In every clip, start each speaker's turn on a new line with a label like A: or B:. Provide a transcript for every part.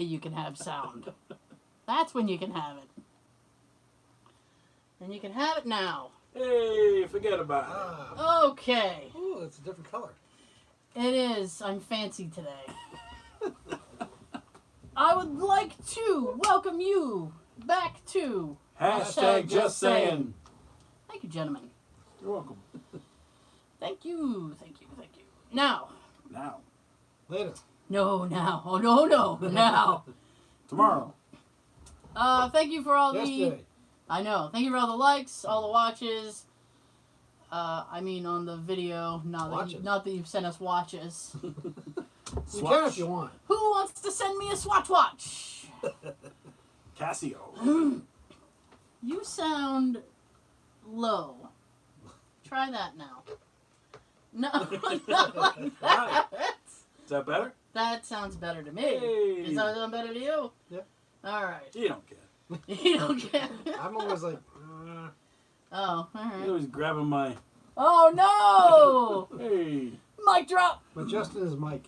A: you can have sound. That's when you can have it. And you can have it now.
B: Hey, forget about it.
A: Okay.
C: Ooh, it's a different color.
A: It is. I'm fancy today. I would like to welcome you back to
B: Hashtag just saying.
A: Thank you, gentlemen.
B: You're welcome.
A: Thank you. Thank you. Thank you. Now.
C: Later.
A: No, now. Oh, no. Now.
B: Tomorrow.
A: Thank you for all
C: Yesterday.
A: I know. Thank you for all the likes, all the watches. I mean on the video, not that you've sent us watches.
C: You can if you want.
A: Who wants to send me a Swatch watch?
B: Casio.
A: You sound low. Try that now. No, not like that.
B: Is that better?
A: That sounds better to me.
B: Hey.
A: Does that sound better to you?
C: Yep.
A: All right.
B: You don't care.
A: You don't care.
C: I'm always like,
A: Oh, all right.
B: You're always grabbing my...
A: Oh, no!
B: Hey.
A: Mic drop.
C: but Justin is Mike.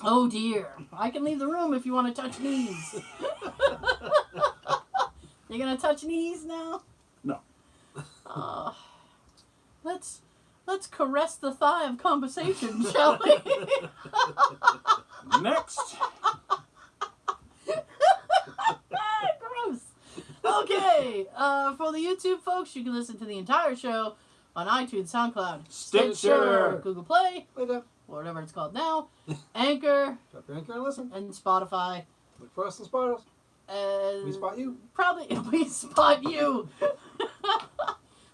A: Oh, dear. I can leave the room if you want to touch knees. You're going to touch knees now?
B: No.
A: Let's caress the thigh of conversation, shall we?
B: Next.
A: Gross. Okay. For the YouTube folks, you can listen to the entire show on iTunes, SoundCloud,
B: Stitcher.
A: Google Play,
C: Later.
A: or whatever it's called now, Anchor,
C: Drop your anchor and listen.
A: and Spotify.
C: Look for us and spot us. We spot you.
A: Probably we spot you.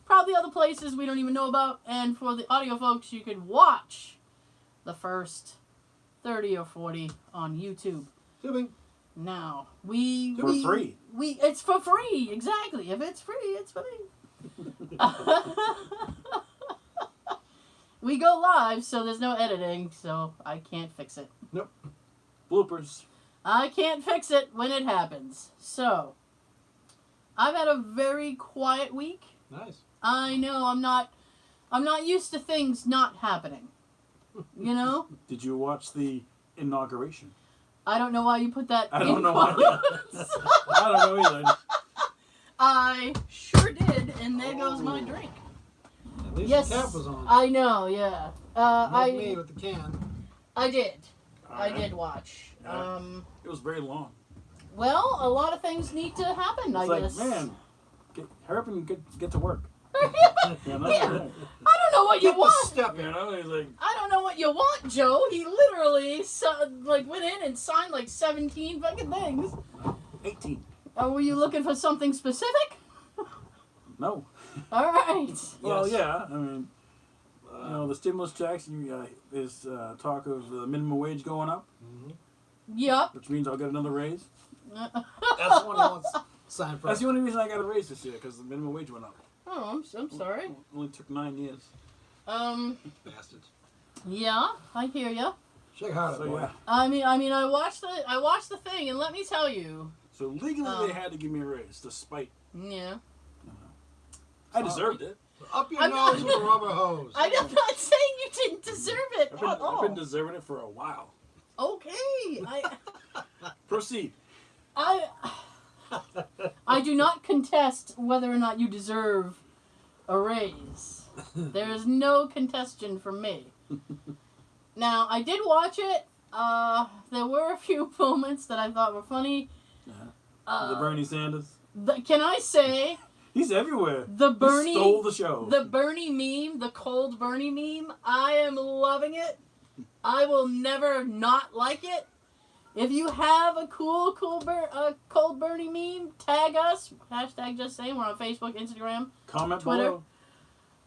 A: Probably other places we don't even know about. And for the audio folks, you can watch the first 30 or 40 on YouTube.
C: Tubing.
A: Now
B: For free.
A: It's for free, exactly. If it's free, it's free. We go live, so there's no editing, so I can't fix it.
C: Nope.
B: Bloopers.
A: I can't fix it when it happens. So, I've had a very quiet week.
C: Nice.
A: I know I'm not used to things not happening. You know?
B: Did you watch the inauguration?
A: I don't know why you put that
B: I
A: in
B: don't know why.
A: quotes.
B: I don't know either.
A: I sure did, and there goes my drink.
C: At least
A: Yes,
C: the cap was on.
A: I know, yeah.
C: Not me with the can.
A: I did. I
B: Alright.
A: did watch.
B: It was very long.
A: Well, a lot of things need to happen,
B: It's
A: I
B: like,
A: guess.
B: man, hurry up and get to work. You know?
A: Yeah. I don't know what you
C: Get the
A: want.
C: step
B: You
C: in.
B: know, he's like,
A: I don't know what you want, Joe. He literally went in and signed like 17 fucking things.
B: 18.
A: Were you looking for something specific?
B: No.
A: All right.
B: Well,
C: Yes.
B: yeah. I mean, you know, the stimulus checks. There's talk of the minimum wage going up,
A: Yup.
B: which means I'll get another raise.
C: That's the one he wants signed for.
B: That's the only reason I got a raise this year, because the minimum wage went up.
A: Oh, I'm sorry.
B: Only took 9 years.
C: Bastards.
A: Yeah, I hear ya.
C: Shake harder,
B: So
C: boy.
B: yeah.
A: I mean, I watched the thing, and let me tell you.
B: So legally they had to give me a raise, despite
A: Yeah.
B: I desered it.
C: Up your
A: I'm not-
C: nose with a rubber hose.
A: I'm not saying you didn't deserve it at
B: I've
A: all.
B: been deserving it for a while.
A: Okay.
B: Proceed.
A: I do not contest whether or not you deserve a raise. There is no contestation from me. Now, I did watch it. There were a few moments that I thought were funny.
B: The Bernie Sanders.
A: Can I say
B: He's everywhere.
A: the Bernie
B: He stole the show.
A: the Bernie meme, the cold Bernie meme? I am loving it. I will never not like it. If you have a cold Bernie meme, tag us. Hashtag just saying. We're on Facebook, Instagram,
B: Comment
A: Twitter.
B: below.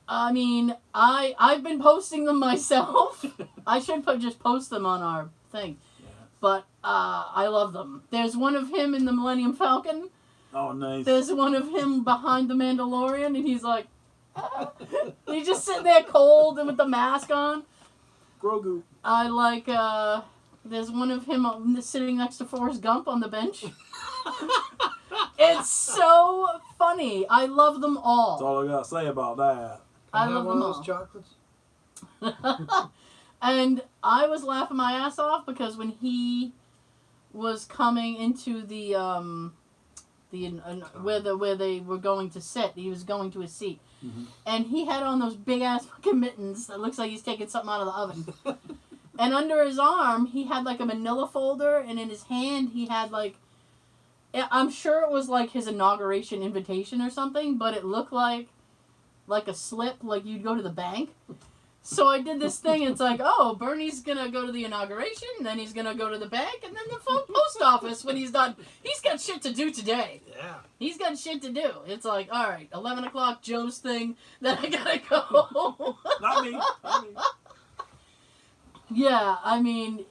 A: I mean, I've been posting them myself. I should just post them on our thing.
B: Yeah.
A: But I love them. There's one of him in the Millennium Falcon.
B: Oh, nice.
A: There's one of him behind the Mandalorian, and he's like, he's just sitting there cold and with the mask on.
B: Grogu.
A: I like, there's one of him sitting next to Forrest Gump on the bench. It's so funny. I love them
B: That's
A: all.
B: all I gotta say about that.
A: I
C: Can
A: love
C: have one
A: them
C: of
A: all.
C: those chocolates.
A: And I was laughing my ass off because when he was coming into the where they were going to sit. He was going to his seat, and he had on those big ass fucking mittens that looks like he's taking something out of the oven. And under his arm, he had like a manila folder, and in his hand, he had like, I'm sure it was like his inauguration invitation or something, but it looked like a slip, like you'd go to the bank. So I did this thing. It's like, oh, Bernie's gonna go to the inauguration, then he's gonna go to the bank, and then the post office when he's done. He's got shit to do today.
C: Yeah.
A: He's got shit to do. It's like, all right, 11 o'clock, Joe's thing. Then I gotta go.
B: Not me. Not me.
A: Yeah, I mean,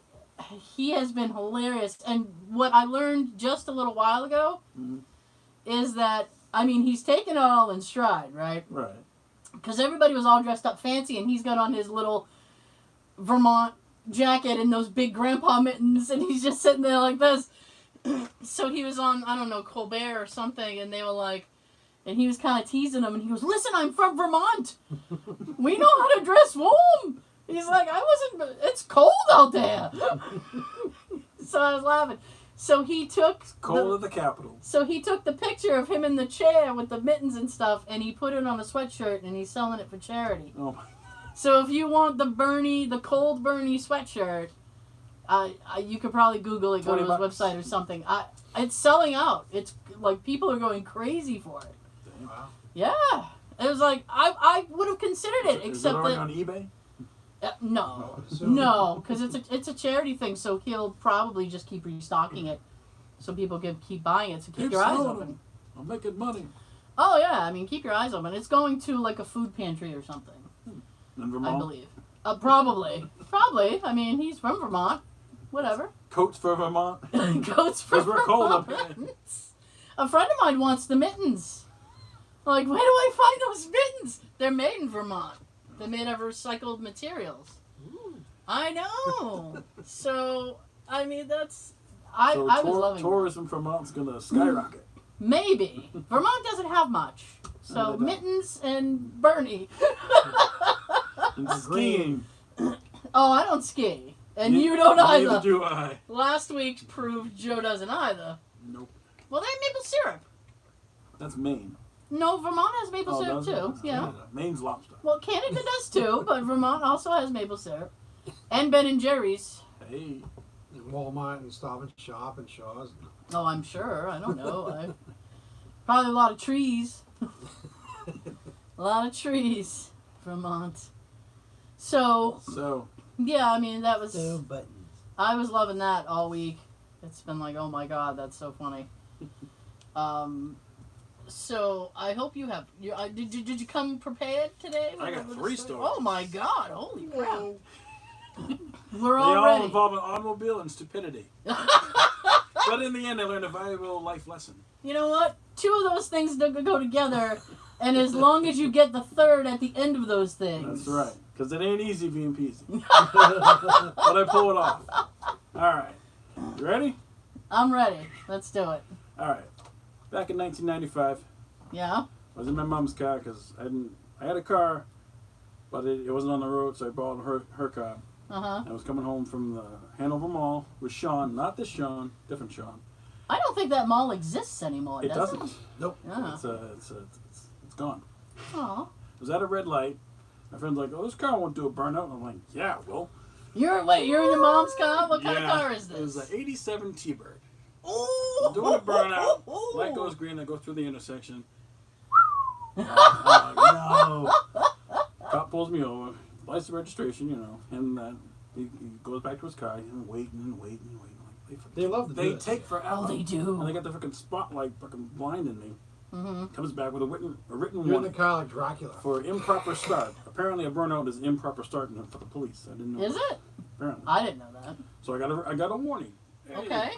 A: he has been hilarious. And what I learned just a little while ago is that, I mean, he's taken it all in stride, right?
B: Right.
A: Because everybody was all dressed up fancy, and he's got on his little Vermont jacket and those big grandpa mittens, and he's just sitting there like this. So he was on, I don't know, Colbert or something, and they were like, and he was kind of teasing them, and he goes, listen, I'm from Vermont. We know how to dress warm. He's like, it's cold out there. So I was laughing. So he took
B: Cold at the Capitol.
A: So he took the picture of him in the chair with the mittens and stuff, and he put it on a sweatshirt, and he's selling it for charity.
B: Oh my.
A: So if you want the cold Bernie sweatshirt, you could probably Google it, go to his website or something. It's selling out. It's like people are going crazy for it.
C: Wow.
A: Yeah, it was like I would have considered it,
B: Is
A: except
B: it already
A: that
B: on eBay?
A: no, because it's a charity thing. So he'll probably just keep restocking it, so people can keep buying it. So keep your eyes open.
B: I'm making money.
A: Oh yeah, I mean keep your eyes open. It's going to like a food pantry or something.
B: In Vermont?
A: I believe. Probably. I mean, he's from Vermont. Whatever.
B: Coats for Vermont.
A: Goats for
B: Because we're cold up here.
A: Vermont. A friend of mine wants the mittens. Like, where do I find those mittens? They're made in Vermont. They're made of recycled materials.
C: Ooh.
A: I know. So, I mean, that's... I
B: So
A: was loving
B: tourism from Vermont's going to skyrocket.
A: it. Maybe. Vermont doesn't have much. So, mittens and Bernie.
B: And skiing.
A: Oh, I don't ski. And you don't either.
B: Neither do I.
A: Last week proved Joe doesn't either.
B: Nope.
A: Well, they have maple syrup.
B: That's Maine.
A: No, Vermont has maple syrup
B: does it?
A: too.
B: That's
A: Yeah.
B: Canada. Maine's lobster.
A: Well, Canada does too, but Vermont also has maple syrup. And Ben and Jerry's.
B: Hey.
C: And Walmart and Stop and Shop and Shaw's.
A: Oh, I'm sure. I don't know. Probably a lot of trees. A lot of trees. Vermont. So, yeah, I mean, that was...
C: No buttons.
A: I was loving that all week. It's been like, oh my god, that's so funny. So I hope you have. Did you come prepared today?
B: I got 3 stories.
A: Oh my god! Holy crap!
B: They
A: We're all
B: all
A: ready.
B: involve an automobile and stupidity. But in the end, I learned a valuable life lesson.
A: You know what? 2 of those things go together, and as long as you get the third at the end of those things.
B: That's right. Because it ain't easy being peasy. But I pull it off. All right. You ready?
A: I'm ready. Let's do it.
B: All right. Back in 1995,
A: Yeah.
B: I was in my mom's car because I had a car, but it wasn't on the road, so I borrowed her car.
A: Uh-huh.
B: I was coming home from the Hanover Mall with Sean, not this Sean, different Sean.
A: I don't think that mall exists anymore,
B: It
A: does
B: doesn't.
A: it?
C: Nope.
A: Oh.
B: It's gone.
A: Aw.
B: I was at a red light. My friend's like, "Oh, this car won't do a burnout." And I'm like, "Yeah, it will."
A: You're in your mom's car? What kind of car is this?
B: It was an '87 T-Bird.
A: Oh,
B: Doing a burnout. Light goes green. I go through the intersection. No. Cop pulls me over. License registration, and he goes back to his car. And waiting.
C: They love to do
B: They
C: that.
B: take forever.
A: Oh, they do.
B: And they got the freaking spotlight fucking blinding me.
A: Mm-hmm.
B: Comes back with a written
C: You're in the
B: warning
C: car like Dracula.
B: for improper start. Apparently, a burnout is improper starting for the police. I didn't know.
A: Is
B: that.
A: it?
B: Apparently.
A: I didn't know that.
B: So I got a warning. Hey.
A: Okay.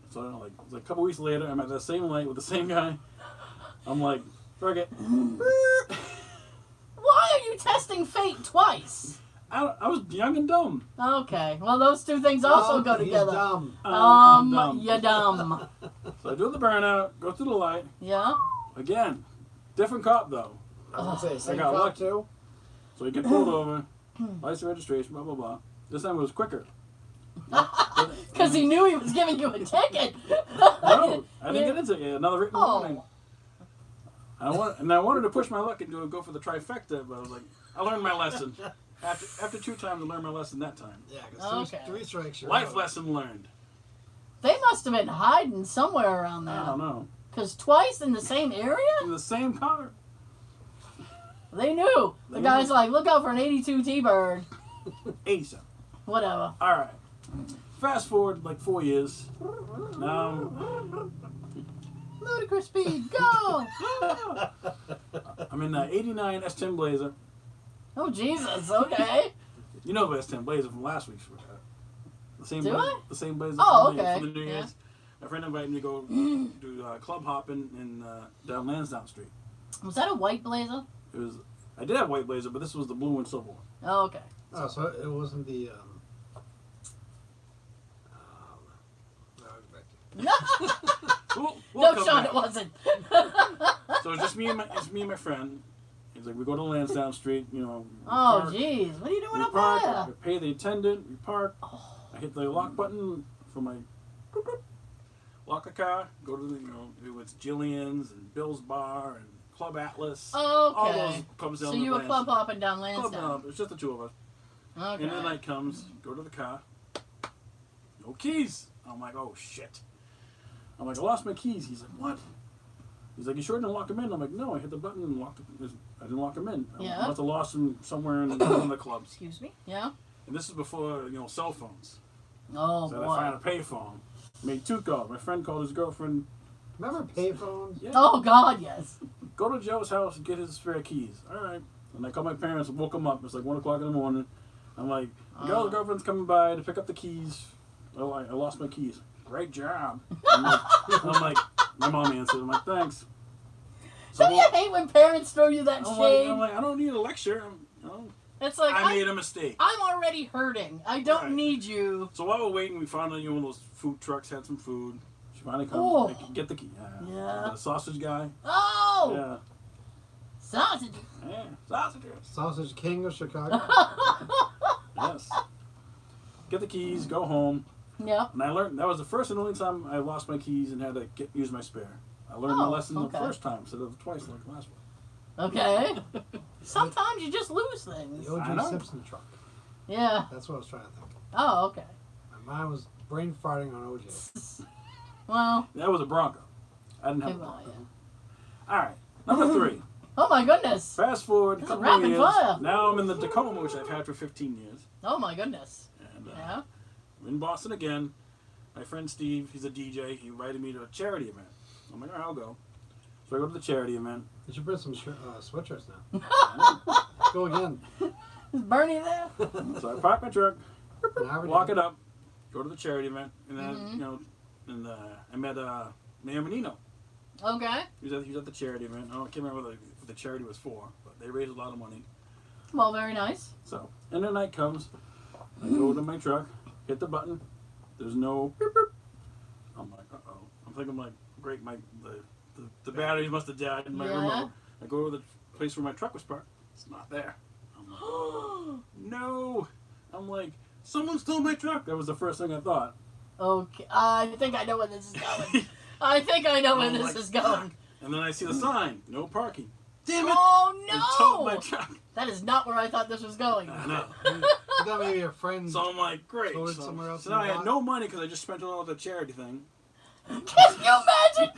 B: So like a couple weeks later, I'm at that same light with the same guy. I'm like, frick it.
A: Why are you testing fate twice?
B: I was young and dumb.
A: Okay. Well, those 2 things also go
C: He's
A: together.
C: dumb.
B: I'm dumb.
A: You're dumb.
B: So I do the burnout, go through the light.
A: Yeah.
B: Again, different cop though.
C: I was gonna say, same
B: got
C: cop
B: lucky.
C: too.
B: So he get pulled over, license registration, blah blah blah. This time it was quicker.
A: Because he knew he was giving you a ticket.
B: No, I didn't get into it. Another written
A: Oh.
B: warning. I wanted to push my luck and go for the trifecta, but I was like, I learned my lesson. After 2 times, I learned my lesson that time.
C: Yeah, because
A: Okay.
C: 3 strikes. You're
B: Life
C: out.
B: lesson learned.
A: They must have been hiding somewhere around
B: I don't
A: there.
B: know.
A: Because twice in the same area?
B: In the same car.
A: They knew. The
B: They
A: guy's
B: knew.
A: like, look out for an 82 T-Bird.
B: 87.
A: Whatever.
B: All right. Fast forward like 4 years. Now
A: Ludicrous speed, go!
B: I'm in the 89 S10 Blazer.
A: Oh, Jesus, okay.
B: You know the S10 Blazer from last week's. The same
A: Do
B: blazer,
A: I?
B: The same Blazer
A: Oh,
B: from,
A: okay.
B: from the New
A: Yeah.
B: Year's. My friend invited me to go do club hopping in down Lansdowne Street.
A: Was that a white blazer?
B: It was. I did have white blazer, but this was the blue and silver one.
A: Oh, okay.
C: Oh, so it wasn't the.
B: We'll
A: No,
B: come
A: Sean,
B: back.
A: it wasn't.
B: So it's just me and my friend. He's like, we go to Lansdowne Street, you know. we
A: Oh,
B: park,
A: jeez. What are you doing
B: We
A: up
B: park,
A: there?
B: I pay the attendant, we park.
A: Oh.
B: I hit the lock button for my lock the car, go to the, it's Jillian's and Bill's Bar and Club Atlas. All those
A: Okay.
B: clubs down
A: So
B: the
A: you were
B: Lansdowne.
A: club hopping down
B: Club
A: Lansdowne.
B: down, it's just the 2 of us.
A: Okay.
B: And the night comes, go to the car. No keys. I'm like, oh shit. I'm like, I lost my keys. He's like, what? He's like, you sure didn't lock them in? I'm like, no, I hit the button and locked them. I didn't lock them in.
A: Yeah.
B: I must have lost them somewhere in one of the clubs.
A: Excuse me? Yeah?
B: And this is before, cell phones.
A: Oh,
B: So I
A: boy.
B: found a payphone. Made 2 calls. My friend called his girlfriend.
C: Remember payphones?
B: Yeah.
A: Oh, God, yes.
B: Go to Joe's house and get his spare keys. All right. And I called my parents and woke them up. It's like 1 o'clock in the morning. I'm like, the girlfriend's coming by to pick up the keys. Oh, I lost my keys. Great job. I'm like, my mom answered. I'm like, thanks. So
A: Don't you hate when parents throw you that shade?
B: I'm like, I don't need a lecture.
A: It's like,
B: I made a mistake.
A: I'm already hurting. I don't
B: Right.
A: need you.
B: So while we're waiting, we found out one of those food trucks had some food. She finally comes.
A: Oh.
B: I can get the key.
A: Yeah.
B: The sausage guy.
A: Oh!
B: Yeah.
A: Sausage.
B: Yeah. Sausages.
C: Sausage King of Chicago.
B: Yes. Get the keys. Go home.
A: Yep.
B: And I learned that was the first and only time I lost my keys and had to use my spare. I learned my lesson
A: okay.
B: the first time instead of twice like the last one.
A: Okay. Sometimes you just lose things.
C: The
B: I
C: O.J.
B: know.
C: Simpson truck.
A: Yeah.
C: That's what I was trying to think.
A: Oh, okay.
C: My mind was brain farting on O.J.
A: Well,
B: That was a Bronco. I didn't have a
A: well,
B: Bronco.
A: yeah.
B: All right. Number 3.
A: Oh, my goodness.
B: Fast forward a
A: This is
B: couple of
A: rapid
B: years.
A: fire.
B: Now I'm in the Tacoma, which I've had for 15 years.
A: Oh, my goodness.
B: And
A: Yeah.
B: I'm in Boston again. My friend Steve, he's a DJ. He invited me to a charity event. I'm like, all right, I'll go. So I go to the charity event.
C: You should bring some sweatshirts now. Go again.
A: Is Bernie there?
B: So I park my truck,
C: Now we're
B: walk
C: done.
B: it up, go to the charity event, and then
A: Mm-hmm.
B: and I met Mayor Menino.
A: Okay.
B: He was at the charity event. I can't remember what the charity was for, but they raised a lot of money.
A: Well, very nice.
B: So, and the night comes, I go to my truck, hit the button. There's no beep, beep. I'm like, uh-oh. I'm thinking like, great, the batteries must have died in my
A: Yeah.
B: remote. I go to the place where my truck was parked. It's not there. I'm like, no. I'm like, someone stole my truck. That was the first thing I thought.
A: Okay. I think I know where this is going. I think I know where
B: I'm
A: this
B: like,
A: is going.
B: "Fuck." And then I see the sign, no parking. Damn it!
A: Oh,
B: They towed my
A: no!
B: truck.
A: That is not where I thought this was going.
B: I know.
C: I thought maybe your friend.
B: So I'm like, great.
C: Towed it
B: So,
C: somewhere else
B: so
C: in
B: now
C: the
B: I had
C: lot?
B: no money because I just spent it all at the charity thing.
A: Can you imagine?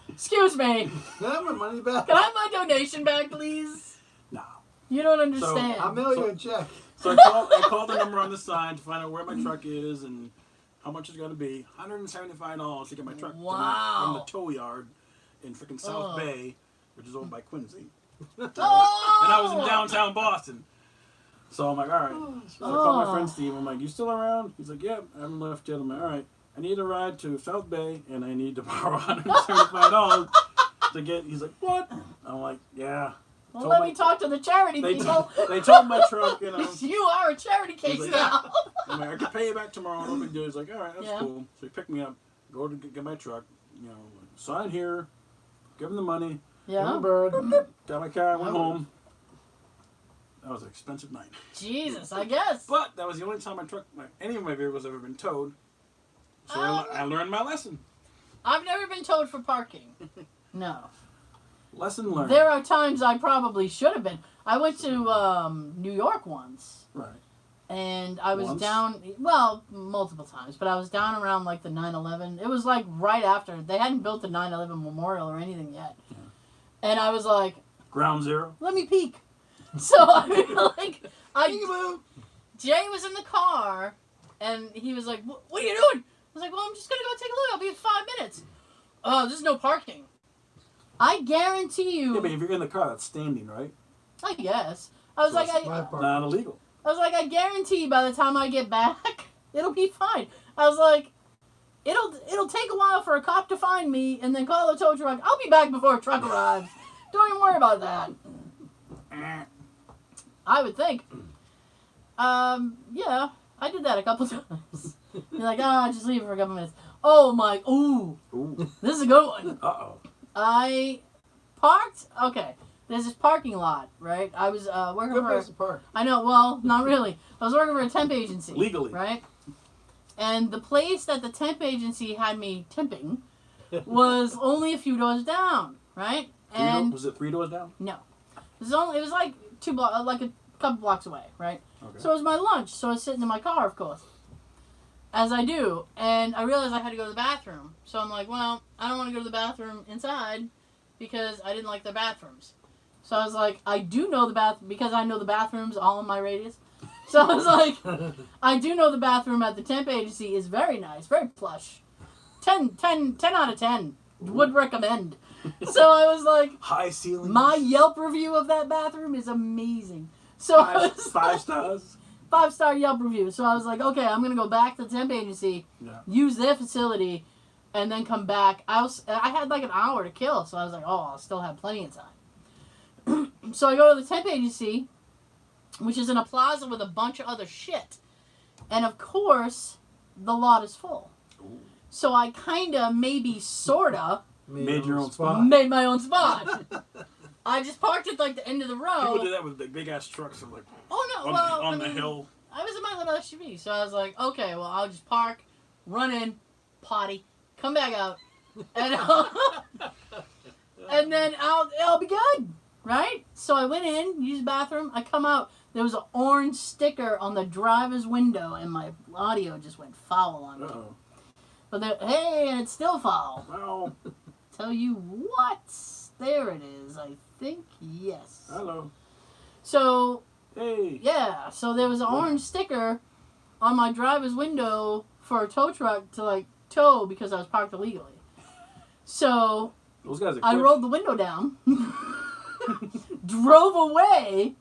A: Excuse me.
C: Can I have my money back?
A: Can I have my donation back, please?
B: No.
A: You don't understand.
C: I'll mail you a check.
B: So I called the number on the sign to find out where my truck is and how much it's going to be. $175 to get my truck
A: Wow.
B: from the tow yard in freaking South
A: Oh.
B: Bay, which is owned by Quincy.
A: Oh!
B: And I was in downtown Boston. So I'm like, all right. So I called my friend Steve. I'm like, you still around? He's like, yeah, I haven't left yet. I'm like, all right. I need a ride to South Bay, and I need to borrow $175 to get. He's like, what? I'm like, yeah.
A: Well,
B: Told
A: let
B: my-
A: me talk to the charity
B: They
A: people.
B: they told my truck, you know.
A: You are a charity case
B: like,
A: now.
B: I'm like, I can pay you back tomorrow. No big deal. He's like, all right, that's
A: Yeah.
B: cool. So he picked me up, go to get my truck, sign here, give him the money,
A: Yeah.
C: Bird.
B: got my car, went home. That was an expensive night.
A: Jesus, I guess.
B: But that was the only time any of my vehicles ever been towed. So I learned my lesson.
A: I've never been towed for parking. No.
B: Lesson learned.
A: There are times I probably should have been. I went to New York once.
B: Right.
A: And I was
B: Once?
A: down, well, multiple times, but I was down around like the 9/11. It was like right after. They hadn't built the 9/11 memorial or anything yet.
B: Yeah.
A: And I was like,
B: Ground zero.
A: let me peek. So I mean, like, Jay was in the car, and he was like, what are you doing? I was like, well, I'm just going to go take a look. I'll be in 5 minutes. Oh, there's no parking. I guarantee you.
B: Yeah, but if you're in the car, that's standing, right?
A: I guess. I was
B: So
A: like,
B: it's not illegal.
A: I was like, I guarantee by the time I get back, it'll be fine. I was like, it'll take a while for a cop to find me and then call a tow truck. I'll be back before a truck arrives. Don't even worry about that. I would think. Yeah, I did that a couple times. You're like, just leave it for a couple minutes. Oh my, ooh. This is a good one.
B: Uh-oh.
A: I parked, okay. There's this parking lot, right? I was working
C: Good
A: for...
C: place to park.
A: I know, well, not really. I was working for a temp agency.
B: Legally.
A: Right? And the place that the temp agency had me temping was only a few doors down, right? And
B: was it 3 doors down?
A: no. It was like like a couple blocks away, right?
B: Okay.
A: So it was my lunch, so I was sitting in my car, of course. As I do. And I realized I had to go to the bathroom. So I'm like, well, I don't want to go to the bathroom inside because I didn't like the bathrooms. So I was like, I do know because I know the bathrooms all in my radius. So I was like, I do know the bathroom at the temp agency is very nice, very plush. 10 out of 10. Would recommend. So I was like,
B: high ceilings.
A: my Yelp review of that bathroom is amazing. So I was
B: 5 stars.
A: 5-star Yelp review. So I was like, okay, I'm going to go back to the temp agency, use their facility, and then come back. I had like an hour to kill, so I was like, oh, I'll still have plenty of time. So I go to the temp agency, which is in a plaza with a bunch of other shit. And of course, the lot is full.
B: Ooh.
A: So I kind of, maybe, sort of,
B: Made your own spot.
A: made my own spot. I just parked at like the end of the row.
B: People do that with the big ass trucks, and like
A: Oh, no,
B: on the hill.
A: I was in my little SUV, so I was like, okay, well, I'll just park, run in, potty, come back out, and and then I'll be good. Right? So I went in, used the bathroom, I come out, there was an orange sticker on the driver's window, and my audio just went foul on me.
B: Uh-oh.
A: But hey, and it's still foul.
B: Well,
A: Tell you what, there it is, I think, yes.
B: hello.
A: So,
B: Hey.
A: yeah, so there was an orange sticker on my driver's window for a tow truck to, like, tow because I was parked illegally. So,
B: Those guys are
A: I
B: quick.
A: rolled the window down. Drove away,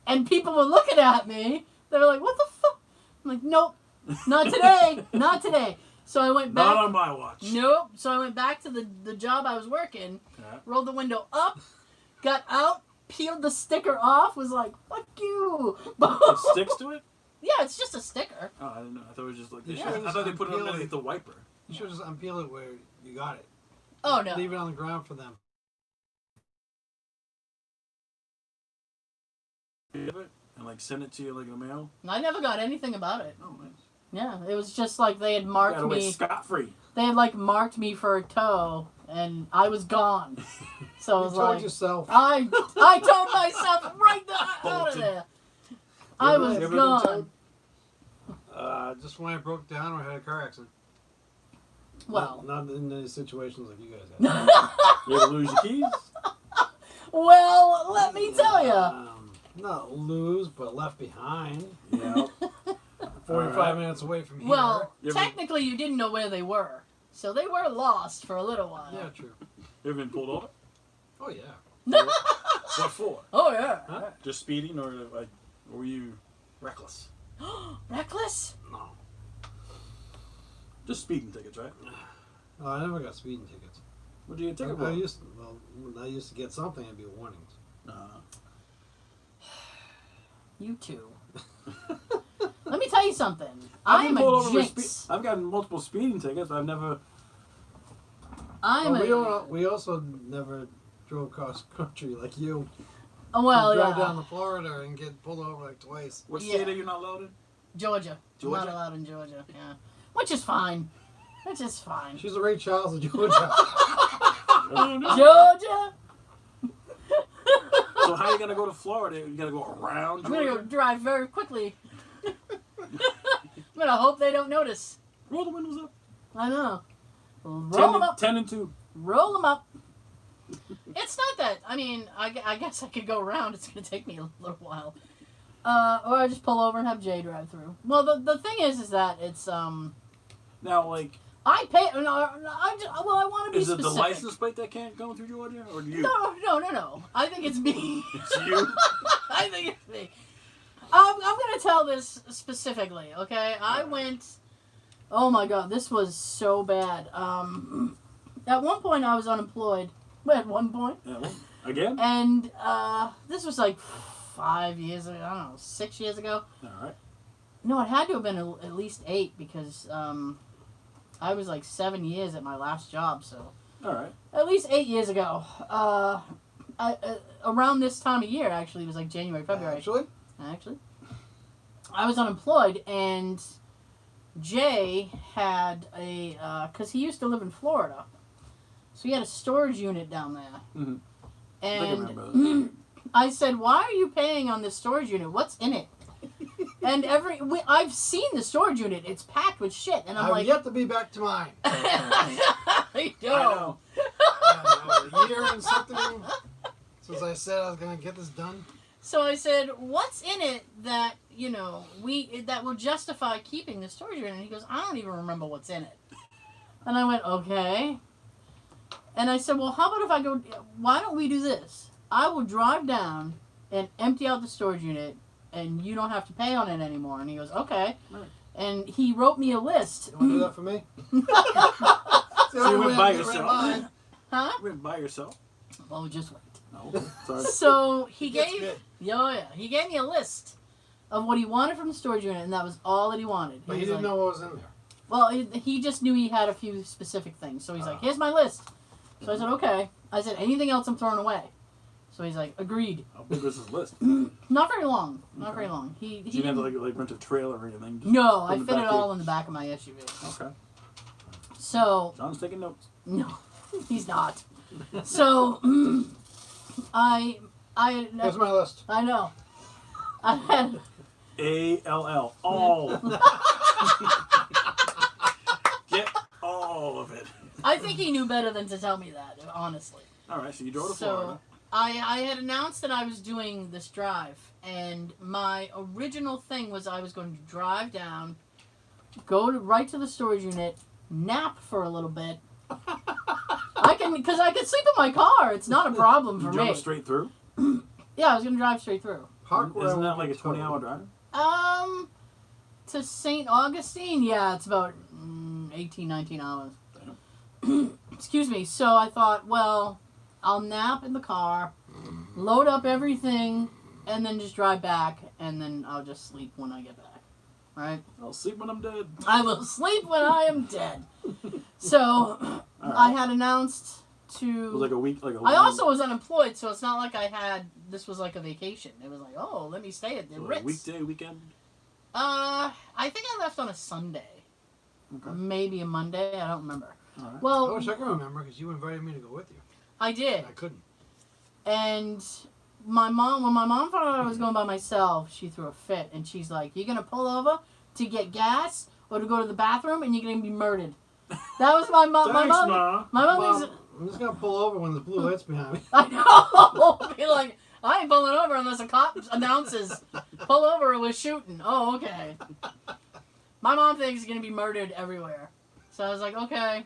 A: and people were looking at me. They were like, what the fuck? I'm like, nope, not today, not today. So I went back.
B: Not on my watch.
A: Nope. So I went back to the job I was working, rolled the window up, got out, peeled the sticker off, was like, fuck you.
B: It sticks to it?
A: Yeah, it's just a sticker.
B: Oh, I didn't know. I thought it was just like,
C: Yeah.
B: I thought they put it underneath the wiper.
C: You should just unpeel it where you got it.
A: Oh, no.
C: Leave it on the ground for them.
B: And like send it to you like in the mail?
A: I never got anything about it.
B: Oh, nice.
A: Yeah, it was just like they had marked
B: Got away
A: me.
B: scot-free.
A: They had like marked me for a tow, and I was gone. So I was
C: You told
A: like,
C: yourself.
A: I told myself right out of there. I was
B: ever been
A: gone.
C: Just when I broke down or had a car accident.
A: Well,
C: Not in the situations like you guys had.
B: You ever lose your keys?
A: well, let me tell you.
C: Not lose, but left behind.
B: Yeah.
C: 45 minutes away from here.
A: Well,
B: You ever-
A: technically, you didn't know where they were, so they were lost for a little while.
C: Yeah, true.
B: You ever been pulled over?
C: Oh, yeah.
B: What for?
A: Oh yeah.
C: Huh?
B: Just speeding, or like, were you reckless?
A: Reckless?
C: No.
B: Just speeding tickets, right?
C: No, I never got speeding tickets.
B: What did you get a ticket
C: I
B: for?
C: used to, when I used to get something, it'd be warnings.
A: You too. Let me tell you something.
B: I've
A: I'm
B: been pulled
A: a
B: over for
A: jinx.
B: I've gotten multiple speeding tickets. I've never.
A: I'm
C: Well,
A: a.
C: we also never drove cross country like you.
A: Well,
C: drive
A: yeah.
C: down to Florida and get pulled over like twice.
B: What
A: Yeah.
B: state are you not allowed in?
A: Georgia.
B: Georgia?
A: I'm not allowed in Georgia. Yeah. Which is fine. Which is fine.
C: She's a Ray Charles of Georgia.
A: Georgia.
B: So how are you gonna go to Florida? You gotta go around
A: I'm
B: Georgia?
A: gonna go drive very quickly. I'm gonna hope they don't notice.
B: Roll the windows up.
A: I know. Roll them up.
B: 10 and 2.
A: Roll them up. It's not that. I mean, I guess I could go around. It's gonna take me a little while. Or I just pull over and have Jay drive through. Well, the thing is that it's
B: Now, like,
A: I pay. No, I want to be
B: is it
A: specific.
B: the license plate that can't go through Georgia, or do you?
A: No. I think it's me.
B: It's you.
A: I think it's me. I'm gonna tell this specifically. Okay, I went. Oh my god, this was so bad. At one point I was unemployed. At one point.
B: Yeah, well, again?
A: And this was like 5 years ago. I don't know, 6 years ago.
B: All right.
A: No, it had to have been at least 8 because I was like 7 years at my last job. So
B: All right.
A: at least 8 years ago. Around this time of year, actually, it was like January, February. Actually, I was unemployed, and Jay had because he used to live in Florida, so he had a storage unit down there.
B: Mm-hmm.
A: And I said, "Why are you paying on this storage unit? What's in it?" And I've seen the storage unit; it's packed with shit, and I'm like,
C: yet to be back to mine.
A: I
B: I know.
C: A year and something since I said I was gonna get this done.
A: So I said, "What's in it that that will justify keeping the storage unit?" And he goes, "I don't even remember what's in it." And I went, "Okay." And I said, "Well, how about if I go? Why don't we do this? I will drive down and empty out the storage unit, and you don't have to pay on it anymore." And he goes, "Okay."
B: Right.
A: And he wrote me a list.
C: You want to do that for me?
B: So you went by yourself?
A: Huh?
B: You went by yourself?
A: Oh, just wait.
B: No. Sorry.
A: So he
C: Gets
A: gave,
C: good.
A: he gave me a list of what he wanted from the storage unit, and that was all that he wanted.
C: But
A: He
C: you
A: was
C: didn't
A: like,
C: know what was in there.
A: Well, he just knew he had a few specific things, so he's like, "Here's my list." So I said, "Okay." I said, "Anything else I'm throwing away." So he's like, "Agreed."
B: How big was his list?
A: Not very long. Not
B: Okay.
A: very long. He
B: You didn't have to like rent a trailer or anything? Just
A: No,
B: put
A: I
B: in the
A: fit it
B: back
A: all
B: here.
A: in the back of my SUV.
B: Okay.
A: So
B: John's taking notes.
A: no, he's not. So I
C: Here's my list.
A: I know. I had
B: ALL. All. Get all of it.
A: I think he knew better than to tell me that, honestly.
B: All right, so you drove to
A: So
B: Florida.
A: I had announced that I was doing this drive, and my original thing was I was going to drive down, right to the storage unit, nap for a little bit. Because I can sleep in my car. It's not a problem
B: You
A: for
B: drove
A: me.
B: straight through?
A: Yeah, I was going to drive straight through.
C: Park where
B: Isn't
C: I
B: that
C: won't
B: like a
C: get towed.
B: 20-hour drive?
A: To St. Augustine, yeah, it's about 18, 19 hours. Excuse me. So I thought, well, I'll nap in the car, load up everything, and then just drive back, and then I'll just sleep when I get back. Right?
B: I'll sleep when I'm dead.
A: I will sleep when I am dead. So I had announced
B: It was like a week, like a
A: I also was unemployed, so it's not like this was like a vacation. It was like, oh, let me stay at the Ritz.
B: weekday, weekend.
A: I think I left on a Sunday.
B: Okay.
A: Maybe a Monday. I don't remember.
B: All right.
C: I
A: Well,
C: wish I could remember because you invited me to go with you.
A: I did.
C: And I couldn't.
A: And when my mom found out I was going by myself, she threw a fit, and she's like, "You're gonna pull over to get gas or to go to the bathroom, and you're gonna be murdered." That was my mom.
B: Thanks,
A: My
B: Ma.
A: mom
C: Mom,
A: thinks
C: I'm just gonna pull over when the blue light's behind me.
A: I know. Be like, I ain't pulling over unless a cop announces, "Pull over or we're shooting." Oh, okay. My mom thinks he's gonna be murdered everywhere, so I was like, okay.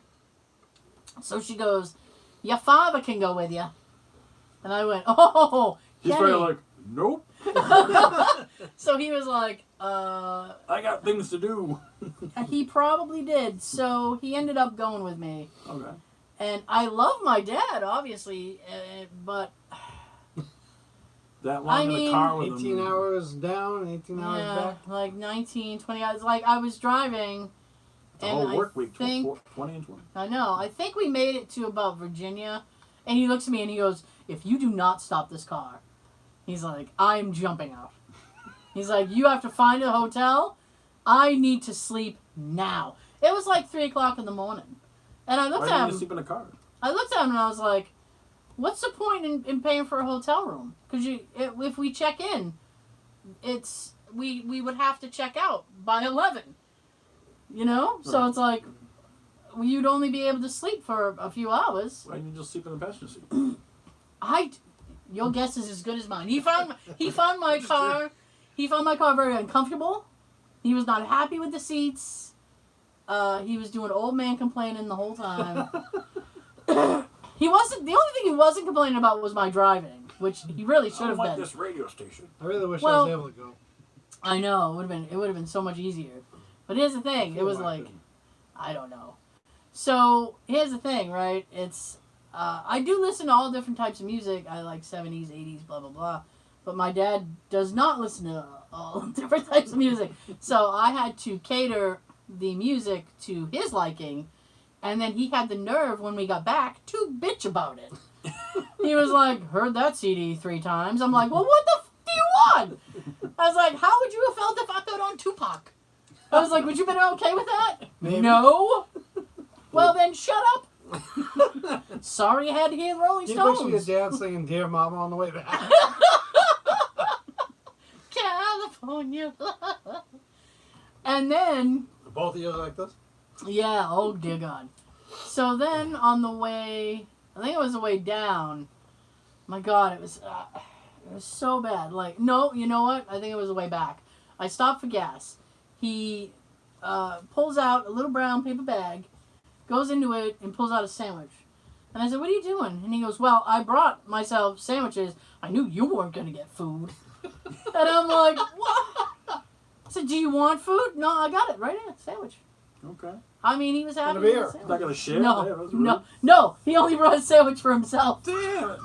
A: So she goes, "Your father can go with you," and I went, "Oh,
B: He's
A: Kenny."
B: probably like, nope.
A: So he was like,
B: I got things to do.
A: he probably did. So he ended up going with me.
B: Okay.
A: And I love my dad, obviously, but
B: That long
A: I
B: in
A: mean,
B: the car with
C: 18
B: him.
C: hours down, 18 hours
A: yeah,
C: back.
A: like 19, 20 hours. Like, I was driving,
B: The
A: and
B: whole
A: I
B: work week,
A: think,
B: 20 and 20.
A: I know, I think we made it to about Virginia, and he looks at me and he goes, "If you do not stop this car," He's like, I'm jumping out. He's like, you have to find a hotel. I need to sleep now. It was like 3 o'clock in the morning. And I looked
B: Why
A: at
B: didn't
A: him.
B: you sleep in the car?
A: I looked at him and I was like, what's the point in paying for a hotel room? Because if we check in, we would have to check out by 11. You know? So it's like, you'd only be able to sleep for a few hours.
B: Why didn't you just sleep in the passenger seat?
A: Your guess is as good as mine. He found my car. He found my car very uncomfortable. He was not happy with the seats. He was doing old man complaining the whole time. He wasn't. The only thing he wasn't complaining about was my driving, which he really should have
B: like
A: been.
B: this radio station.
C: I really wish I was able to go.
A: I know it would have been so much easier. But here's the thing. It was like, I don't know. So here's the thing, right? It's I do listen to all different types of music. I like 70s, 80s, blah blah blah. But my dad does not listen to all different types of music. So I had to cater the music to his liking. And then he had the nerve when we got back to bitch about it. He was like, heard that CD 3 times. I'm like, well, what the f*** do you want? I was like, how would you have felt if I put on Tupac? I was like, would you have been okay with that?
C: Maybe.
A: No. Well, then shut up. Sorry I had to hear the Rolling
C: You picture
A: Stones.
C: your dad singing Dear Mama on the way back.
A: California. And then...
C: Both of you are like this?
A: Yeah, oh dear God. So then on the way, I think it was the way down, my God, it was so bad. Like, no, you know what? I think it was the way back. I stopped for gas. He pulls out a little brown paper bag, goes into it, and pulls out a sandwich. And I said, what are you doing? And he goes, well, I brought myself sandwiches. I knew you weren't going to get food. And I'm like, what? I said, do you want food? No, I got it right here, sandwich.
B: Okay.
A: I mean, he was happy
C: And a
A: with
C: beer.
A: the sandwich.
B: Not gonna share?
A: No,
B: Yeah, that's
A: no,
B: rude.
A: no. He only brought a sandwich for himself.
B: Damn it.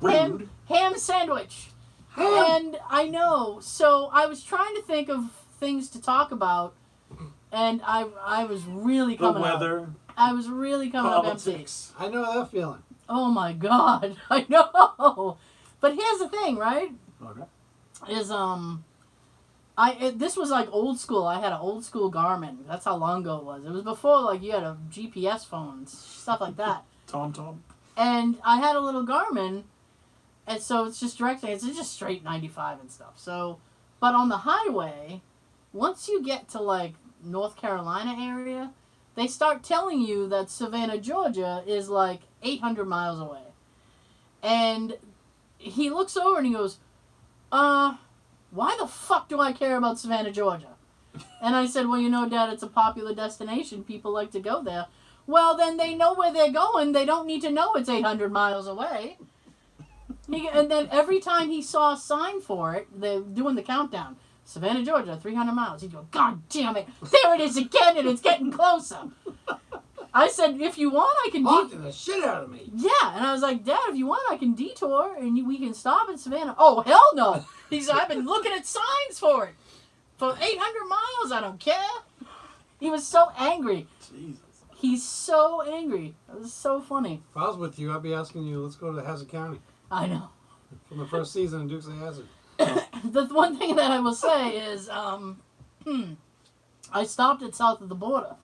B: Rude.
A: Ham sandwich. And I know. So I was trying to think of things to talk about, and I was really
B: The
A: coming
B: weather.
A: up. I was really coming up empty.
B: Politics.
C: I know that feeling.
A: Oh my God, I know. But here's the thing, right?
B: Okay.
A: Is this was like old school. I had an old school Garmin. That's how long ago it was. It was before like you had a GPS phones, stuff like that.
B: Tom.
A: And I had a little Garmin, and so it's just directing. It's just straight 95 and stuff. So, but on the highway, once you get to like North Carolina area, they start telling you that Savannah, Georgia is like 800 miles away. And he looks over and he goes, why the fuck do I care about Savannah, Georgia? And I said, well, you know, Dad, it's a popular destination. People like to go there. Well, then they know where they're going. They don't need to know it's 800 miles away. And then every time he saw a sign for it, they're doing the countdown. Savannah, Georgia, 300 miles. He'd go, God damn it. There it is again, and it's getting closer. I said, if you want, I can
C: Honking the shit out of me.
A: Yeah, and I was like, Dad, if you want, I can detour, and we can stop in Savannah. Oh, hell no. He said, I've been looking at signs for it. For 800 miles, I don't care. He was so angry.
B: Jesus.
A: He's so angry. It was so funny.
C: If I was with you, I'd be asking you, let's go to Hazard County.
A: I know.
C: From the first season of Dukes of Hazzard.
A: The one thing that I will say is, I stopped at south of the border,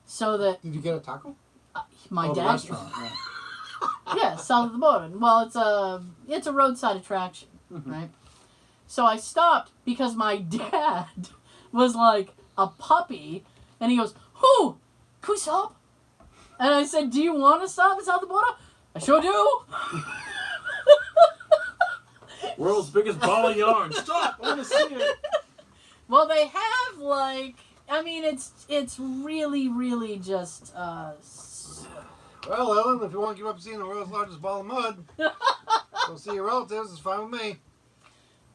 A: so that
C: Did you get a taco?
A: my
B: The
A: dad.
B: restaurant. Yeah.
A: Yeah, south of the border. Well, it's a roadside attraction, right? So I stopped because my dad was like a puppy, and he goes, "Who? Can we stop?" And I said, "Do you want to stop at south of the border?" I sure do.
B: World's biggest ball of yarn. Stop! I want to see it.
A: Well, they have like, I mean, it's really, really just.
C: Well, Ellen, if you want to give up seeing the world's largest ball of mud, go see your relatives. It's fine with me.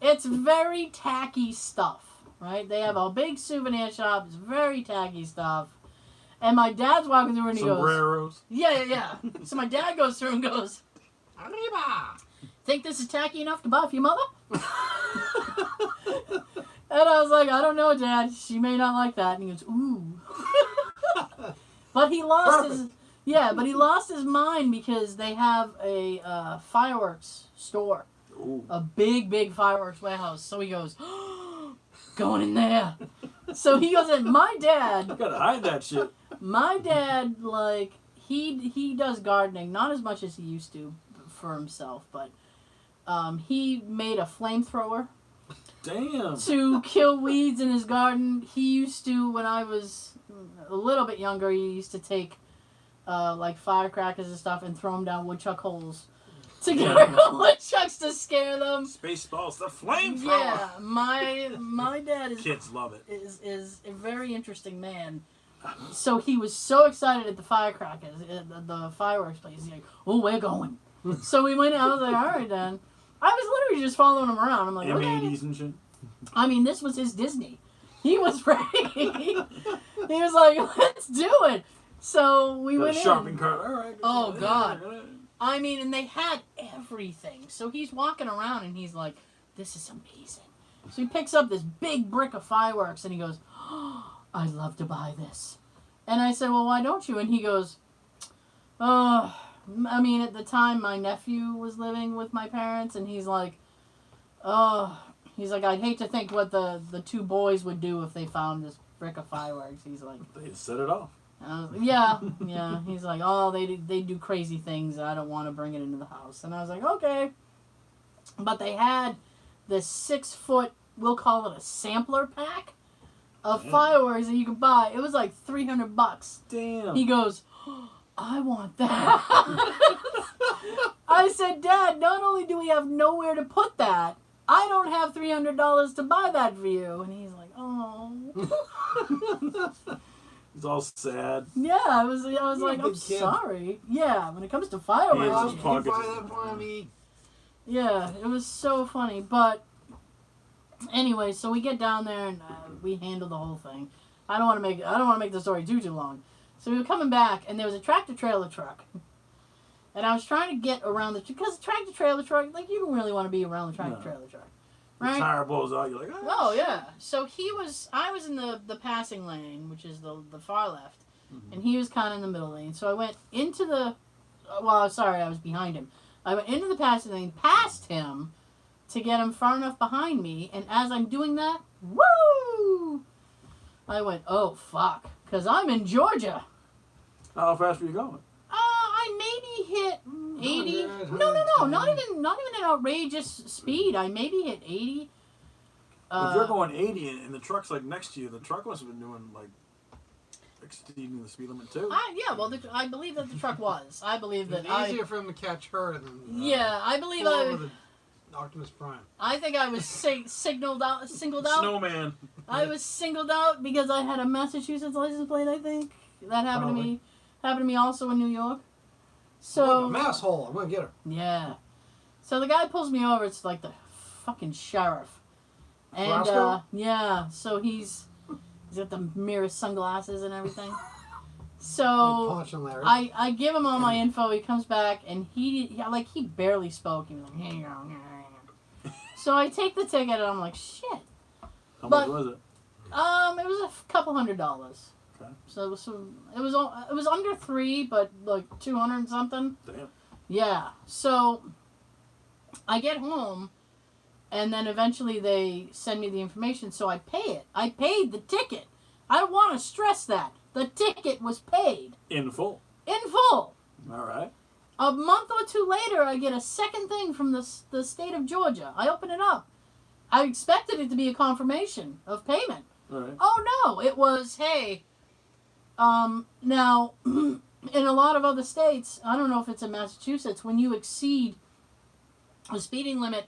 A: It's very tacky stuff, right? They have a big souvenir shop. It's very tacky stuff. And my dad's walking through and he goes,
B: Sombreros.
A: yeah. So my dad goes through and goes,
C: Arriba!
A: think this is tacky enough to buy for your mother? And I was like, I don't know, Dad. She may not like that. And he goes, ooh. But he lost his... Yeah, but he lost his mind because they have a fireworks store.
B: Ooh.
A: A big fireworks warehouse. So he goes, going in there. So he goes in. My
B: You
A: dad,
B: gotta hide that shit.
A: like, he does gardening. Not as much as he used to for himself, but he made a flamethrower
B: Damn.
A: to kill weeds in his garden. He used to, when I was a little bit younger, he used to take like firecrackers and stuff and throw them down woodchuck holes to get woodchucks to scare them.
B: Spaceballs, the flamethrower.
A: Yeah, my dad
B: Kids love it.
A: is a very interesting man. So he was so excited at the firecrackers, at the fireworks place. He's like, "Oh, we're going." So we went. I was like, "All right, then." I was literally just following him around. I'm like, "Okay."
B: M80s and shit.
A: I mean, this was his Disney. He was ready. He was like, "Let's do it." So we
B: Got
A: went
B: a shopping
A: in.
B: cart. All right.
A: Oh, God. I mean, and they had everything. So he's walking around and he's like, "This is amazing." So he picks up this big brick of fireworks and he goes, "Oh, I'd love to buy this." And I said, "Well, why don't you?" And he goes, "Oh, I mean, at the time my nephew was living with my parents and he's like, oh, he's like, I'd hate to think what the two boys would do if they found this brick of fireworks." He's like,
B: They set it off.
A: yeah. He's like, "Oh, they do crazy things. I don't want to bring it into the house." And I was like, "Okay." But they had this 6-foot, we'll call it a sampler pack of fireworks that you could buy. It was like $300.
B: Damn.
A: He goes, "Oh, I want that." I said, "Dad, not only do we have nowhere to put that, I don't have $300 to buy that for you." And he's like, "Oh."
B: He's all sad.
A: Yeah, I was like,
C: a
A: "I'm
C: big kid."
A: sorry." Yeah, when it comes to
B: Yeah,
A: fireworks,
B: just
C: Can you
B: pockets.
C: buy that for me?
A: yeah, it was so funny. But anyway, so we get down there and we handle the whole thing. I don't want to make the story too long. So we were coming back, and there was a tractor trailer truck, and I was trying to get around because the tractor trailer truck, like, you don't really want to be around the tractor trailer truck,
B: The
A: right?
B: tire blows out. You're like,
A: Oh yeah. So I was in the passing lane, which is the far left, and he was kind of in the middle lane. So I went into the, I was behind him. I went into the passing lane, past him, to get him far enough behind me. And as I'm doing that, woo! I went, "Oh fuck," because I'm in Georgia.
B: How fast were you going?
A: I maybe hit 80.
C: 100,
A: No, not
C: 110.
A: even an outrageous speed. I maybe hit 80.
B: If you're going 80 and the truck's like next to you, the truck must have been doing like exceeding the speed limit too.
A: I believe that the truck was. I believe that
C: It's easier for him to catch her than
A: I believe
C: pull over the Optimus Prime.
A: I think I was singled out.
B: Snowman.
A: I was singled out because I had a Massachusetts license plate. I think that happened to me. Happened to me also in New York. So
C: What a mass hole! I'm gonna get her.
A: yeah. So the guy pulls me over. It's like the fucking sheriff. And
C: Roscoe?
A: yeah. So he's got the mirror sunglasses and everything. So
C: Punch and Larry.
A: I give him all my info. He comes back and he barely spoke. He was like, "Here you go." So I take the ticket and I'm like, "Shit."
B: How
A: But-
B: much was it?
A: It was a couple $100.
B: Okay.
A: So it was under $3, but like 200 and something.
B: Damn.
A: Yeah. So I get home, and then eventually they send me the information, so I pay it. I paid the ticket. I want to stress that the ticket was paid
B: In full.
A: in full.
B: All right.
A: A month or two later, I get a second thing from the state of Georgia. I open it up. I expected it to be a confirmation of payment.
B: All right.
A: Oh no, it was, hey, now, in a lot of other states, I don't know if it's in Massachusetts, when you exceed the speeding limit,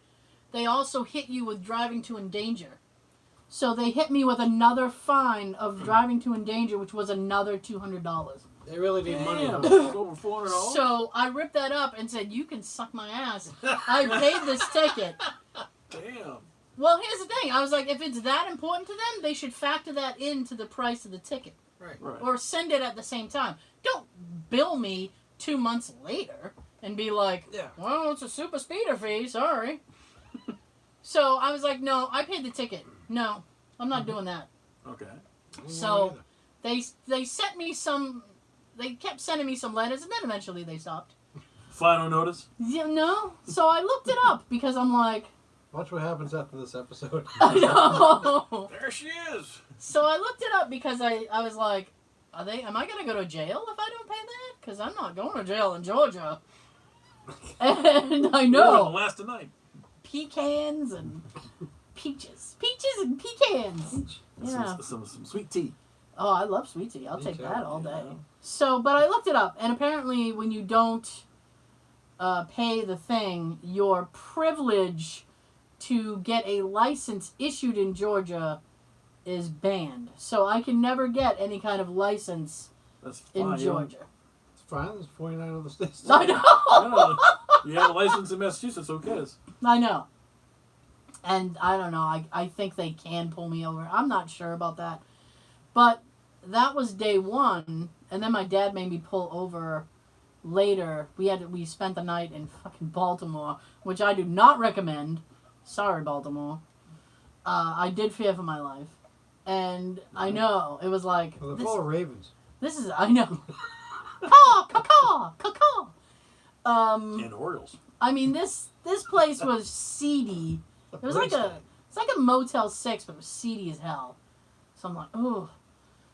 A: they also hit you with driving to endanger. So they hit me with another fine of driving to endanger, which was another $200.
C: They really need money.
B: Damn.
C: though.
B: Over $400.
A: So I ripped that up and said, "You can suck my ass. I paid this ticket."
B: Damn.
A: Well, here's the thing. I was like, if it's that important to them, they should factor that into the price of the ticket.
C: Right.
B: Right.
A: Or send it at the same time. Don't bill me 2 months later and be like,
C: Yeah.
A: "Well, it's a super speeder fee, sorry." So I was like, "No, I paid the ticket. No, I'm not doing that."
B: Okay.
A: So they sent me some they kept sending me some letters, and then eventually they stopped.
B: Final notice.
A: You know? So I looked it up because I'm like,
C: Watch what happens after this episode.
A: I know.
B: There she is.
A: So I looked it up because I was like, am I going to go to jail if I don't pay that? Because I'm not going to jail in Georgia. And I
B: We're
A: know.
B: on the last tonight.
A: Pecans and peaches. Peaches and pecans. Yeah.
B: Some sweet tea.
A: Oh, I love sweet tea. I'll
C: Me
A: take
C: too,
A: that all day.
C: yeah.
A: So, but I looked it up, and apparently when you don't pay the thing, your privilege to get a license issued in Georgia is banned. So I can never get any kind of license
B: That's fine.
A: in Georgia.
C: It's fine. There's 49 other states.
A: I know.
B: You have a license in Massachusetts, who cares?
A: I know. And I don't know. I think they can pull me over. I'm not sure about that. But that was day one, and then my dad made me pull over later. We spent the night in fucking Baltimore, which I do not recommend. Sorry, Baltimore. I did fear for my life. And I know, it was like...
C: Well, they're full of ravens.
A: This is... I know. Caw, caw, caw, caw.
B: And Orioles.
A: I mean, this place was seedy. It was like it's like a Motel 6, but it was seedy as hell. So I'm like, ooh.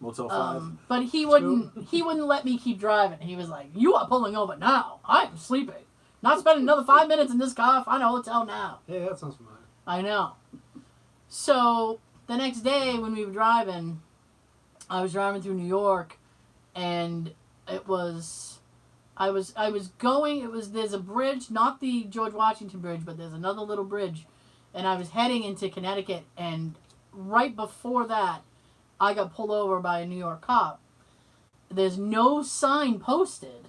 B: Motel 5.
A: But he wouldn't let me keep driving. He was like, "You are pulling over now. I am sleeping. Not spending another 5 minutes in this car. Find a hotel now."
C: Yeah, that sounds familiar.
A: I know. So the next day when we were driving, I was driving through New York, and there's a bridge, not the George Washington Bridge, but there's another little bridge, and I was heading into Connecticut, and right before that, I got pulled over by a New York cop. There's no sign posted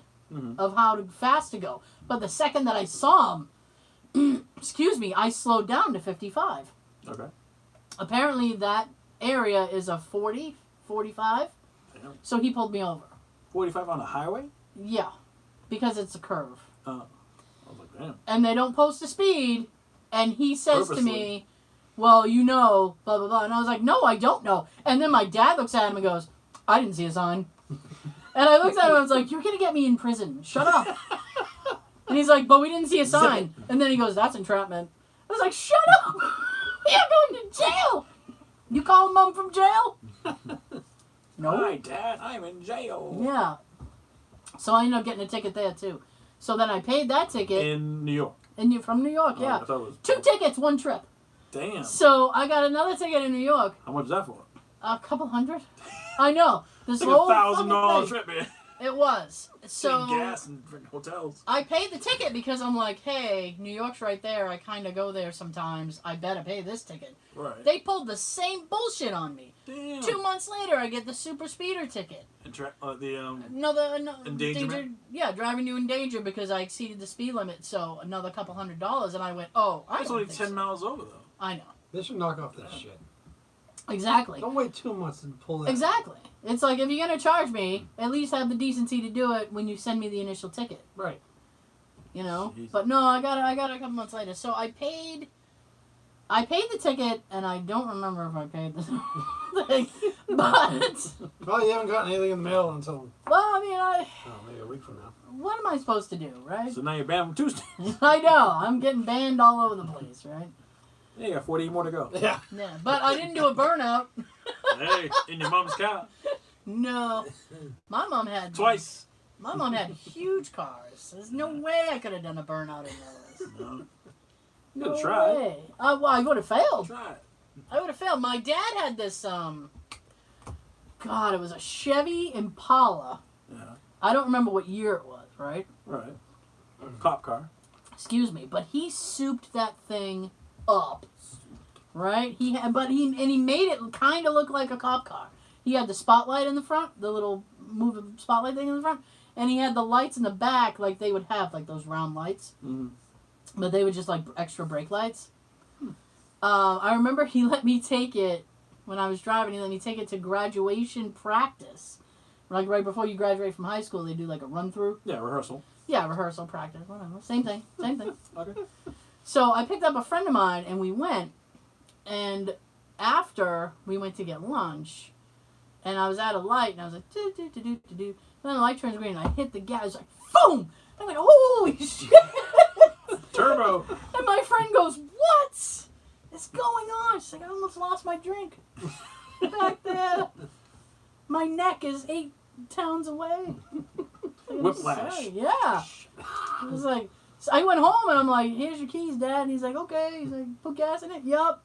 A: of how fast to go, but the second that I saw him, excuse me, I slowed down to 55.
B: Okay.
A: Apparently that area is a 40, 45,
B: Damn.
A: so he pulled me over.
B: 45 on a highway?
A: Yeah, because it's a curve.
B: I was like, damn.
A: And they don't post the speed, and he says to
B: Purposely.
A: me, "Well, you know, blah, blah, blah." And I was like, "No, I don't know." And then my dad looks at him and goes, "I didn't see a sign." And I looked at him and I was like, "You're going to get me in prison. Shut up." And he's like, "But we didn't see a sign." And then he goes, "That's entrapment." I was like, "Shut up. You're going to jail. You calling Mom from jail?" No.
B: Hi, Dad. I'm in jail.
A: Yeah. So I ended up getting a ticket there, too. So then I paid that ticket.
B: In New York.
A: From New York, yeah.
B: I thought it was...
A: 2 tickets, 1 trip.
B: Damn.
A: So I got another ticket in New York.
B: How much is that for?
A: A couple hundred. I know. This
B: It's like
A: whole
B: $1,000
A: fucking
B: trip, man.
A: thing. It was. So
B: And gas and freaking hotels.
A: I paid the ticket because I'm like, hey, New York's right there. I kind of go there sometimes. I better pay this ticket.
B: Right.
A: They pulled the same bullshit on me.
B: Damn.
A: 2 months later, I get the super speeder ticket.
B: Endangerment?
A: Yeah, driving you in danger because I exceeded the speed limit. So another couple $100, and I went, oh, I
B: It's
A: don't
B: only
A: think
B: 10
A: so.
B: miles over, though.
A: I know.
C: They should knock off that shit.
A: Exactly.
C: Don't wait 2 months to pull that.
A: Exactly. It's like, if you're going to charge me, at least have the decency to do it when you send me the initial ticket.
C: Right.
A: You know?
B: Jeez.
A: But no, I got it a couple months later. So I paid the ticket, and I don't remember if I paid the thing. But,
C: Well, you haven't gotten anything in the mail until,
A: well, I mean,
C: maybe a week from now.
A: what am I supposed to do, right?
B: So now you're banned from Tuesday.
A: I know. I'm getting banned all over the place, right?
B: Yeah, you got 48 more to go.
C: Yeah.
A: Yeah. But I didn't do a burnout.
B: Hey, in your mom's car.
A: No. My mom had...
B: Twice.
A: My mom had huge cars. There's no way I could have done a burnout in those.
B: No.
A: No
B: Good try.
A: way. Well, I would have failed.
B: Try it.
A: I would have failed. My dad had this, God, it was a Chevy Impala.
B: Yeah.
A: I don't remember what year it was, right?
B: Right. Cop car.
A: Excuse me. But he souped that thing up. Right? He made it kind of look like a cop car. He had the spotlight in the front, the little moving spotlight thing in the front, and he had the lights in the back like they would have, like those round lights.
B: Mm-hmm.
A: But they were just like extra brake lights. I remember he let me take it when I was driving. He let me take it to graduation practice. Like right before you graduate from high school, they do like a run through.
B: Yeah, rehearsal.
A: Yeah, rehearsal, practice, whatever. Same thing. Same thing.
B: Okay.
A: So I picked up a friend of mine and we went. And after we went to get lunch, and I was at a light, and I was like, do do do do do do. Then the light turns green, and I hit the gas. It's like, boom! I'm like, holy shit!
B: Turbo.
A: And my friend goes, what is going on? She's like, I almost lost my drink back there. My neck is 8 towns away.
B: Whiplash.
A: Yeah. It was like, so I went home and I'm like, here's your keys, Dad. And he's like, okay. He's like, put gas in it? Yup.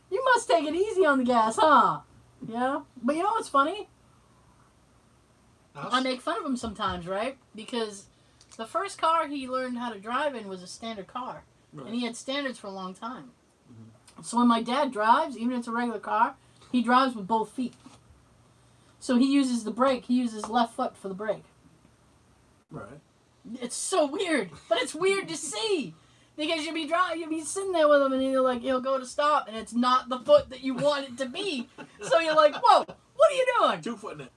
A: You must take it easy on the gas, huh? Yeah. But you know what's funny? I make fun of him sometimes, right? Because the first car he learned how to drive in was a standard car.
B: Right.
A: And he had standards for a long time. So when my dad drives, even if it's a regular car, he drives with both feet. So he uses the brake. He uses left foot for the brake.
B: Right.
A: It's so weird, but it's weird to see because you'll be sitting there with him, and he'll go to stop, and it's not the foot that you want it to be. So you're like, whoa, what are you doing?
B: 2-footing it.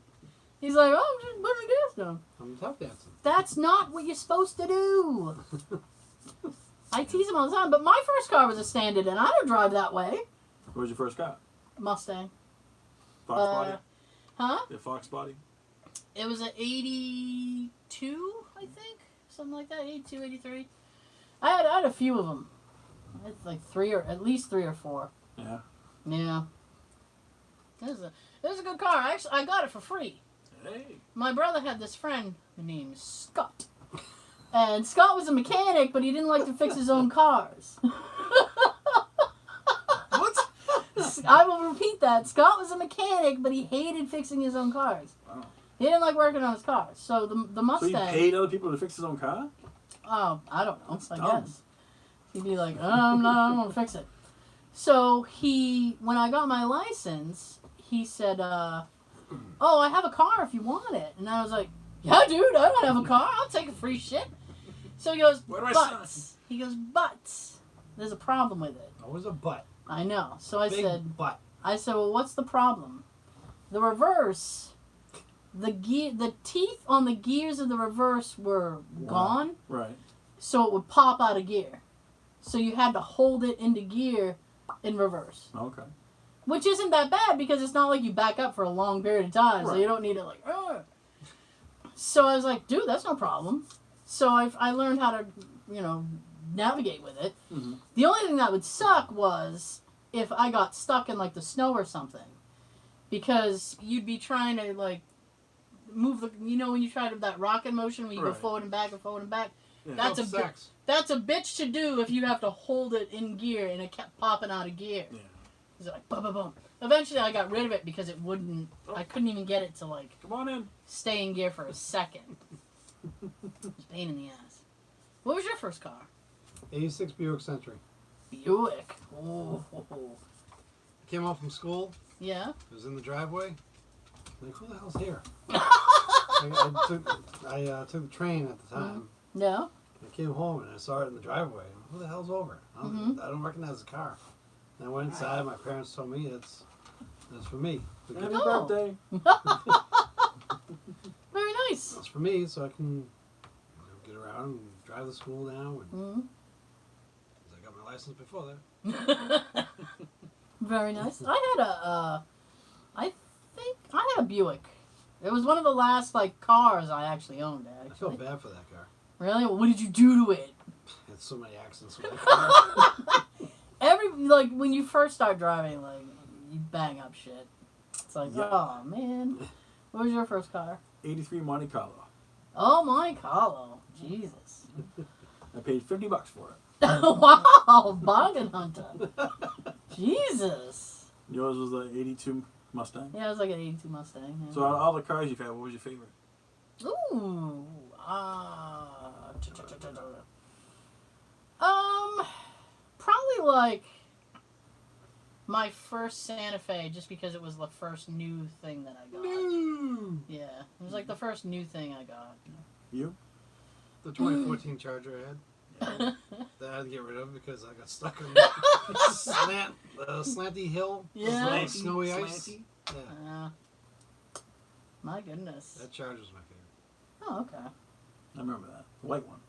A: He's like, oh, I'm just putting the gas down.
C: I'm tap dancing.
A: That's not what you're supposed to do. I tease him all the time, but my first car was a standard, and I don't drive that way.
B: What was your first car?
A: Mustang.
B: Fox body?
A: Huh?
B: The Fox body?
A: It was an 82, I think. Something like that. 82, 83. I had a few of them. I had like at least 3 or 4.
B: Yeah.
A: Yeah. It was a good car. Actually, I got it for free.
B: Hey.
A: My brother had this friend named Scott. And Scott was a mechanic, but he didn't like to fix his own cars.
C: What?
A: I will repeat that. Scott was a mechanic, but he hated fixing his own cars.
B: Wow.
A: He didn't like working on his cars. So the Mustang...
B: So he paid other people to fix his own car?
A: Oh, I don't know.
B: That's
A: I
B: dumb.
A: guess. He'd be like, I'm going to fix it. So when I got my license, he said, oh, I have a car if you want it. And I was like, yeah, dude, I don't have a car. I'll take a free shit. So he goes,
B: Where do I
A: but.
B: sign?
A: He goes, but. There's a problem with it.
C: Always a butt.
A: I know. So I
C: Big
A: said,
C: butt.
A: well, what's the problem? The reverse, the teeth on the gears of the reverse were gone.
B: Right.
A: So it would pop out of gear. So you had to hold it into gear in reverse.
B: Okay.
A: Which isn't that bad because it's not like you back up for a long period of time. So
B: Right.
A: you don't need it like, ugh. So I was like, dude, that's no problem. So I learned how to, navigate with it.
B: Mm-hmm.
A: The only thing that would suck was if I got stuck in like the snow or something. Because you'd be trying to like move when you try to that rocket motion where you go
B: Right.
A: forward and back and forward and back.
B: Yeah.
A: That's a bitch to do if you have to hold it in gear and it kept popping out of gear.
B: Yeah.
A: It's like boom, boom, boom. Eventually, I got rid of it because it wouldn't. I couldn't even get it to like
B: Come on in.
A: stay in gear for a second. It's a pain in the ass. What was your first car?
C: 86 Buick Century.
A: Buick. Oh.
C: I came home from school.
A: Yeah.
C: It was in the driveway. I'm like, who the hell's here? I took the train at the time.
A: No.
C: I came home and I saw it in the driveway. Who the hell's over? I don't recognize the car. And I went inside. My parents told me it's for me.
B: Happy
A: Oh.
B: birthday.
A: Very nice.
C: It's for me, so I can get around and drive to school now. And
A: Mm-hmm.
C: 'cause I got my license before that.
A: Very nice. I had a Buick. It was one of the last cars I actually owned.
C: I feel
A: Actually.
C: bad for that car.
A: Really? Well, what did you do to it?
C: I had so many accidents with that car.
A: When you first start driving, you bang up shit. It's like,
B: Yeah.
A: oh man. What was your first car?
B: 83 Monte Carlo.
A: Oh, Monte Carlo. Jesus.
B: I paid $50 for it.
A: Wow, bargain hunter. Jesus.
B: Yours was the 82 Mustang.
A: Yeah, it was like an 82 Mustang. Yeah.
B: So out of all the cars you've had, what was your favorite?
A: Ooh. Probably my first Santa Fe, just because it was the first new thing that I got.
C: No.
A: Yeah, it was like the first new thing I got.
B: You?
C: The 2014 Charger I had. That I had to get rid of because I got stuck on the slanty hill.
A: Yeah.
C: With snowy ice.
B: Slanty?
C: Yeah.
A: My goodness.
C: That Charger's my favorite.
A: Oh, okay.
B: I remember that. The white one.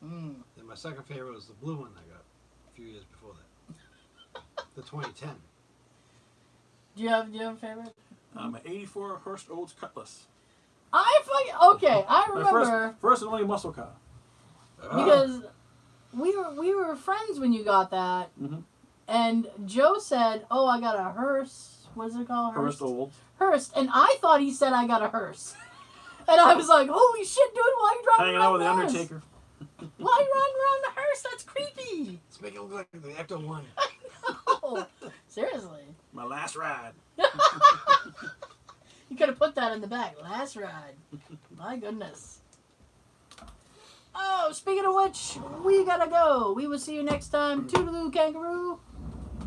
A: Mm.
C: And my second favorite was the blue one I got a few years before that. The 2010.
A: Do you have a favorite?
B: An 84 Hurst Olds Cutlass.
A: Okay, I
B: My
A: remember
B: first and only muscle car.
A: because we were friends when you got that,
B: Mm-hmm.
A: and Joe said, "Oh, I got a hearse. What's it called?
B: Hurst Olds.
A: Hearse," and I thought he said I got a hearse, and I was like, "Holy shit, dude! Why are you driving
B: Hanging
A: around
B: out with the
A: the hearse?
B: Undertaker.
A: Why are you riding around the hearse? That's creepy."
C: Let's make it look like the Ecto One.
A: No, seriously.
B: My last ride.
A: You could have put that in the back. Last ride. My goodness. Oh, speaking of which, we gotta go. We will see you next time. Toodaloo, kangaroo.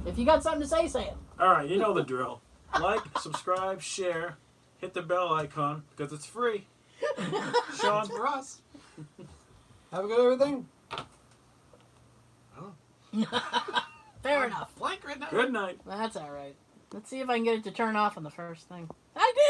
A: If you got something to say, say it.
B: All right, you know the drill. Like, subscribe, share, hit the bell icon because it's free. Sean,
C: It's for us. Have a good everything.
A: Fair enough.
C: Blank right now.
B: good night.
A: That's all right. Let's see if I can get it to turn off on the first thing. I did!